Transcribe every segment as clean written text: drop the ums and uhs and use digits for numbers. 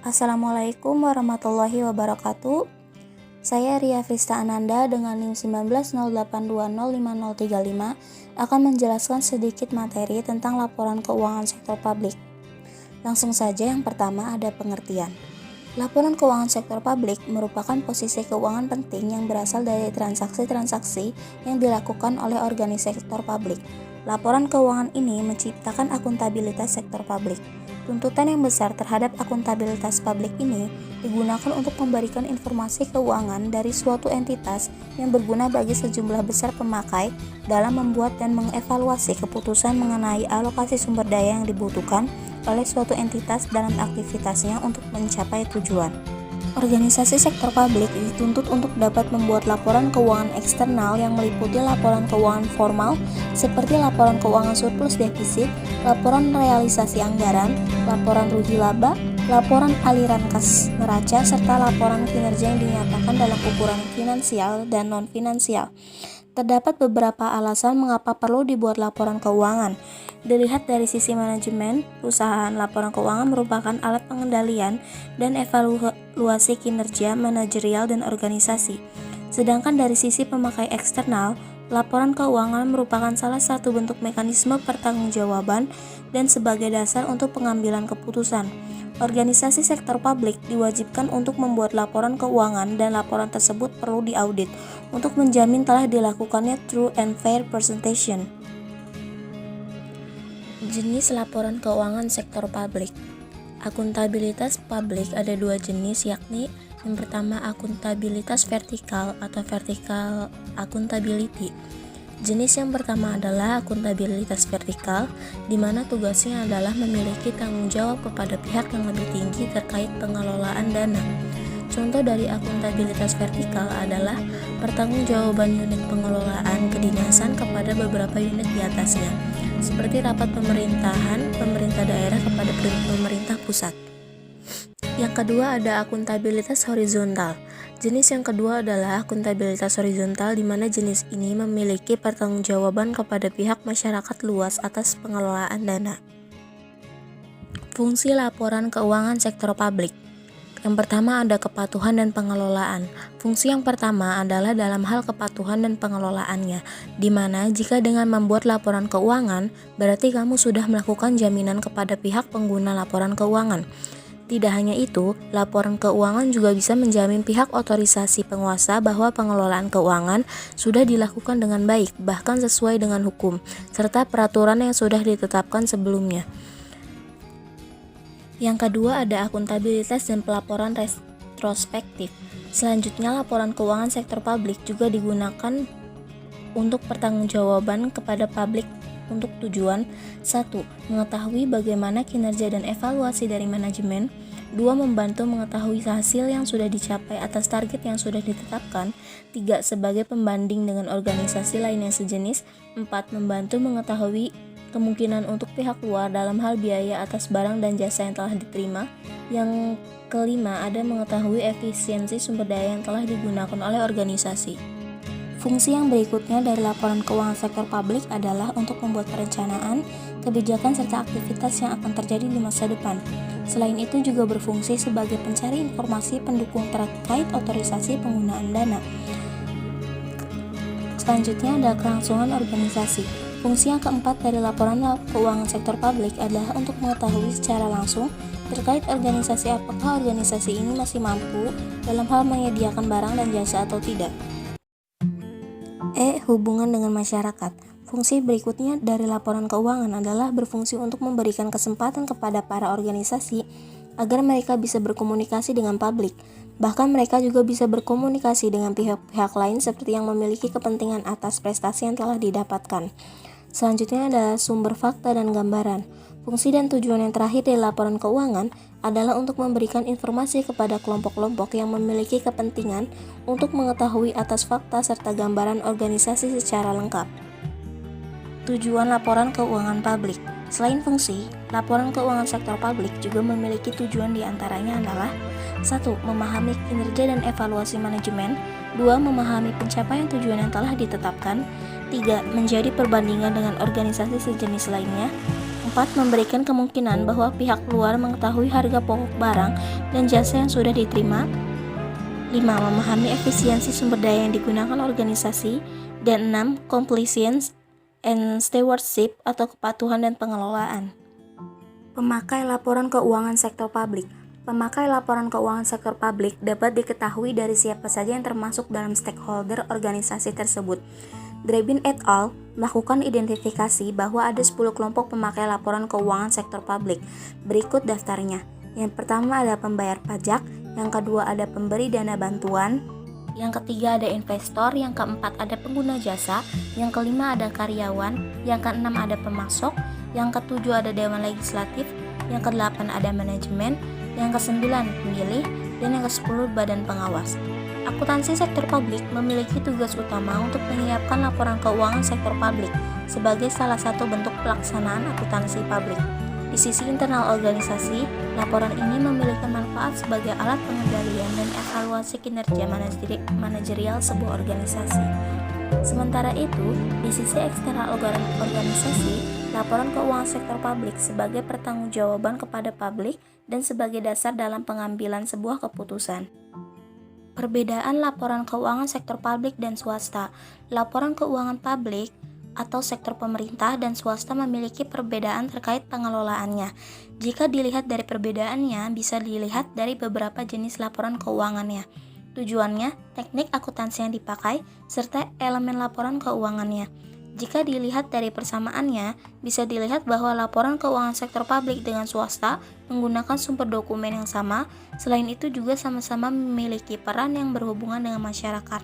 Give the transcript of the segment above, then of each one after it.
Assalamualaikum warahmatullahi wabarakatuh. Saya Ria Frista Ananda dengan NIM 1908205035 akan menjelaskan sedikit materi tentang laporan keuangan sektor publik. Langsung saja, yang pertama ada pengertian. Laporan keuangan sektor publik merupakan posisi keuangan penting yang berasal dari transaksi-transaksi yang dilakukan oleh organisasi sektor publik. Laporan keuangan ini menciptakan akuntabilitas sektor publik. Tuntutan yang besar terhadap akuntabilitas publik ini digunakan untuk memberikan informasi keuangan dari suatu entitas yang berguna bagi sejumlah besar pemakai dalam membuat dan mengevaluasi keputusan mengenai alokasi sumber daya yang dibutuhkan oleh suatu entitas dalam aktivitasnya untuk mencapai tujuan. Organisasi sektor publik dituntut untuk dapat membuat laporan keuangan eksternal yang meliputi laporan keuangan formal seperti laporan keuangan surplus defisit, laporan realisasi anggaran, laporan rugi laba, laporan aliran kas neraca, serta laporan kinerja yang dinyatakan dalam ukuran finansial dan non-finansial. Terdapat beberapa alasan mengapa perlu dibuat laporan keuangan. Dilihat dari sisi manajemen perusahaan, laporan keuangan merupakan alat pengendalian dan evaluasi kinerja manajerial dan organisasi. Sedangkan dari sisi pemakai eksternal, laporan keuangan merupakan salah satu bentuk mekanisme pertanggungjawaban dan sebagai dasar untuk pengambilan keputusan. Organisasi sektor publik diwajibkan untuk membuat laporan keuangan dan laporan tersebut perlu diaudit untuk menjamin telah dilakukannya true and fair presentation. Jenis laporan keuangan sektor publik. Akuntabilitas publik ada dua jenis, yakni yang pertama akuntabilitas vertikal atau vertical accountability. Jenis yang pertama adalah akuntabilitas vertikal, di mana tugasnya adalah memiliki tanggung jawab kepada pihak yang lebih tinggi terkait pengelolaan dana. Contoh dari akuntabilitas vertikal adalah pertanggungjawaban unit pengelolaan kedinasan kepada beberapa unit di atasnya, seperti rapat pemerintahan pemerintah daerah kepada pemerintah pusat. Yang kedua ada akuntabilitas horizontal. Jenis yang kedua adalah akuntabilitas horizontal, di mana jenis ini memiliki pertanggungjawaban kepada pihak masyarakat luas atas pengelolaan dana. Fungsi laporan keuangan sektor publik. Yang pertama ada kepatuhan dan pengelolaan. Fungsi yang pertama adalah dalam hal kepatuhan dan pengelolaannya, di mana jika dengan membuat laporan keuangan, berarti kamu sudah melakukan jaminan kepada pihak pengguna laporan keuangan. Tidak hanya itu, laporan keuangan juga bisa menjamin pihak otorisasi penguasa bahwa pengelolaan keuangan sudah dilakukan dengan baik, bahkan sesuai dengan hukum, serta peraturan yang sudah ditetapkan sebelumnya. Yang kedua ada akuntabilitas dan pelaporan retrospektif. Selanjutnya, laporan keuangan sektor publik juga digunakan untuk pertanggungjawaban kepada publik untuk tujuan 1. Mengetahui bagaimana kinerja dan evaluasi dari manajemen. 2. Membantu mengetahui hasil yang sudah dicapai atas target yang sudah ditetapkan. 3. Sebagai pembanding dengan organisasi lain yang sejenis. 4. Membantu mengetahui kemungkinan untuk pihak luar dalam hal biaya atas barang dan jasa yang telah diterima. Yang kelima ada mengetahui efisiensi sumber daya yang telah digunakan oleh organisasi. Fungsi yang berikutnya dari laporan keuangan sektor publik adalah untuk membuat perencanaan, kebijakan, serta aktivitas yang akan terjadi di masa depan. Selain itu juga berfungsi sebagai pencari informasi pendukung terkait otorisasi penggunaan dana. Selanjutnya ada kelangsungan organisasi. Fungsi yang keempat dari laporan keuangan sektor publik adalah untuk mengetahui secara langsung terkait organisasi apakah organisasi ini masih mampu dalam hal menyediakan barang dan jasa atau tidak. Hubungan dengan masyarakat. Fungsi berikutnya dari laporan keuangan adalah berfungsi untuk memberikan kesempatan kepada para organisasi agar mereka bisa berkomunikasi dengan publik. Bahkan mereka juga bisa berkomunikasi dengan pihak-pihak lain seperti yang memiliki kepentingan atas prestasi yang telah didapatkan. Selanjutnya adalah sumber fakta dan gambaran. Fungsi dan tujuan yang terakhir dari laporan keuangan adalah untuk memberikan informasi kepada kelompok-kelompok yang memiliki kepentingan untuk mengetahui atas fakta serta gambaran organisasi secara lengkap. Tujuan laporan keuangan publik. Selain fungsi, laporan keuangan sektor publik juga memiliki tujuan diantaranya adalah 1. Memahami kinerja dan evaluasi manajemen. 2. Memahami pencapaian tujuan yang telah ditetapkan. 3. Menjadi perbandingan dengan organisasi sejenis lainnya. 4. Memberikan kemungkinan bahwa pihak luar mengetahui harga pokok barang dan jasa yang sudah diterima. 5. Memahami efisiensi sumber daya yang digunakan organisasi. Dan 6. Compliance and stewardship atau kepatuhan dan pengelolaan. Pemakai laporan keuangan sektor publik. Pemakai laporan keuangan sektor publik dapat diketahui dari siapa saja yang termasuk dalam stakeholder organisasi tersebut. Drebin et al. Melakukan identifikasi bahwa ada 10 kelompok pemakai laporan keuangan sektor publik. Berikut daftarnya. Yang pertama ada pembayar pajak, yang kedua ada pemberi dana bantuan, yang ketiga ada investor, yang keempat ada pengguna jasa, yang kelima ada karyawan, yang keenam ada pemasok, yang ketujuh ada dewan legislatif, yang kedelapan ada manajemen, yang kesembilan pemilih, dan yang kesepuluh badan pengawas. Akuntansi sektor publik memiliki tugas utama untuk menyiapkan laporan keuangan sektor publik sebagai salah satu bentuk pelaksanaan akuntansi publik. Di sisi internal organisasi, laporan ini memiliki manfaat sebagai alat pengendalian dan evaluasi kinerja manajerial sebuah organisasi. Sementara itu, di sisi eksternal organisasi, laporan keuangan sektor publik sebagai pertanggungjawaban kepada publik dan sebagai dasar dalam pengambilan sebuah keputusan. Perbedaan laporan keuangan sektor publik dan swasta. Laporan keuangan publik atau sektor pemerintah dan swasta memiliki perbedaan terkait pengelolaannya. Jika dilihat dari perbedaannya, bisa dilihat dari beberapa jenis laporan keuangannya, tujuannya, teknik akuntansi yang dipakai, serta elemen laporan keuangannya. Jika dilihat dari persamaannya, bisa dilihat bahwa laporan keuangan sektor publik dengan swasta menggunakan sumber dokumen yang sama. Selain itu juga sama-sama memiliki peran yang berhubungan dengan masyarakat.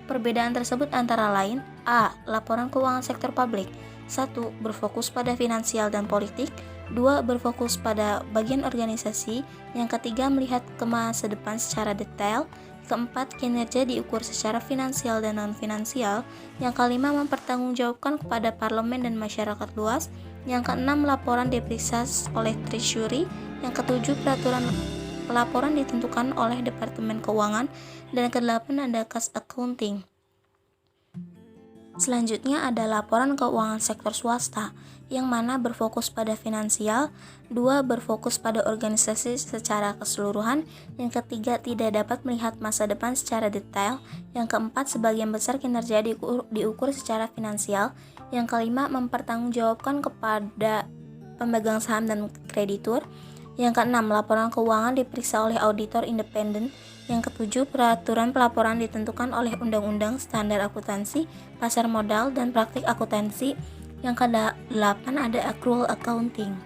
Perbedaan tersebut antara lain: A. Laporan keuangan sektor publik 1. Berfokus pada finansial dan politik. 2. Berfokus pada bagian organisasi. Yang ketiga, melihat ke masa depan secara detail. Keempat, kinerja diukur secara finansial dan non-finansial. Yang kelima, mempertanggungjawabkan kepada parlemen dan masyarakat luas. Yang keenam, laporan diperiksa oleh Treasury. Yang ketujuh, pelaporan ditentukan oleh Departemen Keuangan. Dan kedelapan ada Cash Accounting. Selanjutnya ada laporan keuangan sektor swasta, yang mana berfokus pada finansial. 2. Berfokus pada organisasi secara keseluruhan. Yang ketiga, tidak dapat melihat masa depan secara detail. Yang keempat, sebagian besar kinerja diukur secara finansial. Yang kelima, mempertanggungjawabkan kepada pemegang saham dan kreditur. Yang keenam, laporan keuangan diperiksa oleh auditor independen. Yang ketujuh, peraturan pelaporan ditentukan oleh Undang-Undang Standar Akuntansi, Pasar Modal, dan Praktik Akuntansi. Yang ke-8 ada accrual accounting.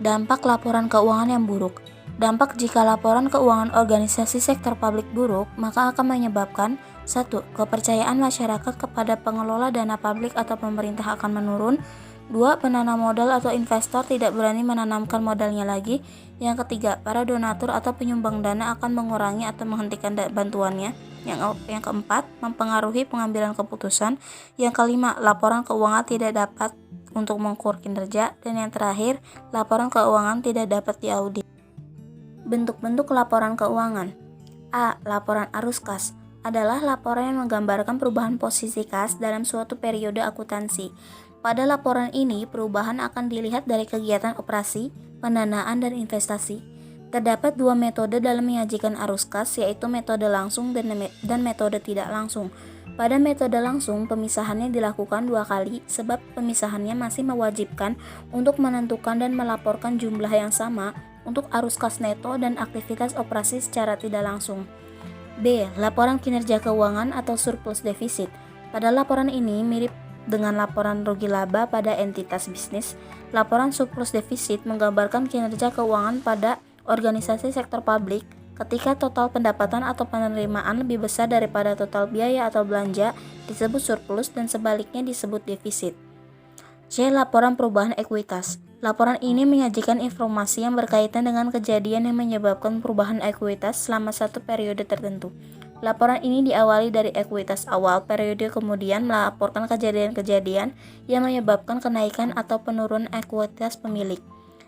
Dampak laporan keuangan yang buruk. Dampak jika laporan keuangan organisasi sektor publik buruk, maka akan menyebabkan 1. Kepercayaan masyarakat kepada pengelola dana publik atau pemerintah akan menurun. 2. Penanam modal atau investor tidak berani menanamkan modalnya lagi. Yang ketiga, para donatur atau penyumbang dana akan mengurangi atau menghentikan bantuannya. Yang keempat, mempengaruhi pengambilan keputusan. Yang kelima, laporan keuangan tidak dapat untuk mengukur kinerja. Dan yang terakhir, laporan keuangan tidak dapat diaudit. Bentuk-bentuk laporan keuangan. A. Laporan arus kas adalah laporan yang menggambarkan perubahan posisi kas dalam suatu periode akuntansi. Pada laporan ini, perubahan akan dilihat dari kegiatan operasi, pendanaan, dan investasi. Terdapat dua metode dalam menyajikan arus kas, yaitu metode langsung dan metode tidak langsung. Pada metode langsung, pemisahannya dilakukan 2 kali sebab pemisahannya masih mewajibkan untuk menentukan dan melaporkan jumlah yang sama untuk arus kas neto dan aktivitas operasi secara tidak langsung. B. Laporan kinerja keuangan atau surplus defisit. Pada laporan ini mirip dengan laporan rugi laba pada entitas bisnis. Laporan surplus defisit menggambarkan kinerja keuangan pada organisasi sektor publik ketika total pendapatan atau penerimaan lebih besar daripada total biaya atau belanja disebut surplus dan sebaliknya disebut defisit. C. Laporan perubahan ekuitas. Laporan ini menyajikan informasi yang berkaitan dengan kejadian yang menyebabkan perubahan ekuitas selama satu periode tertentu. Laporan ini diawali dari ekuitas awal periode, kemudian melaporkan kejadian-kejadian yang menyebabkan kenaikan atau penurunan ekuitas pemilik.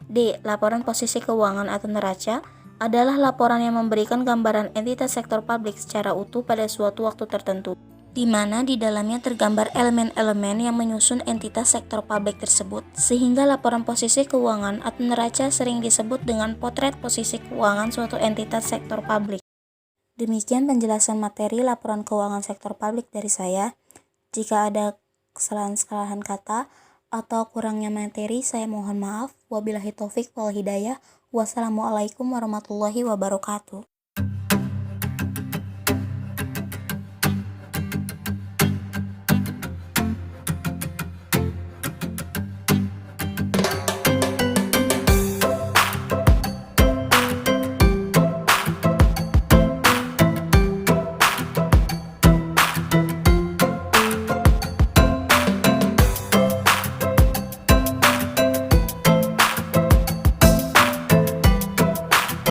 D. Laporan posisi keuangan atau neraca adalah laporan yang memberikan gambaran entitas sektor publik secara utuh pada suatu waktu tertentu. di mana di dalamnya tergambar elemen-elemen yang menyusun entitas sektor publik tersebut, sehingga laporan posisi keuangan atau neraca sering disebut dengan potret posisi keuangan suatu entitas sektor publik. Demikian penjelasan materi laporan keuangan sektor publik dari saya. Jika ada kesalahan-kesalahan kata atau kurangnya materi, saya mohon maaf. Wabillahi taufik wal hidayah. Wassalamualaikum warahmatullahi wabarakatuh.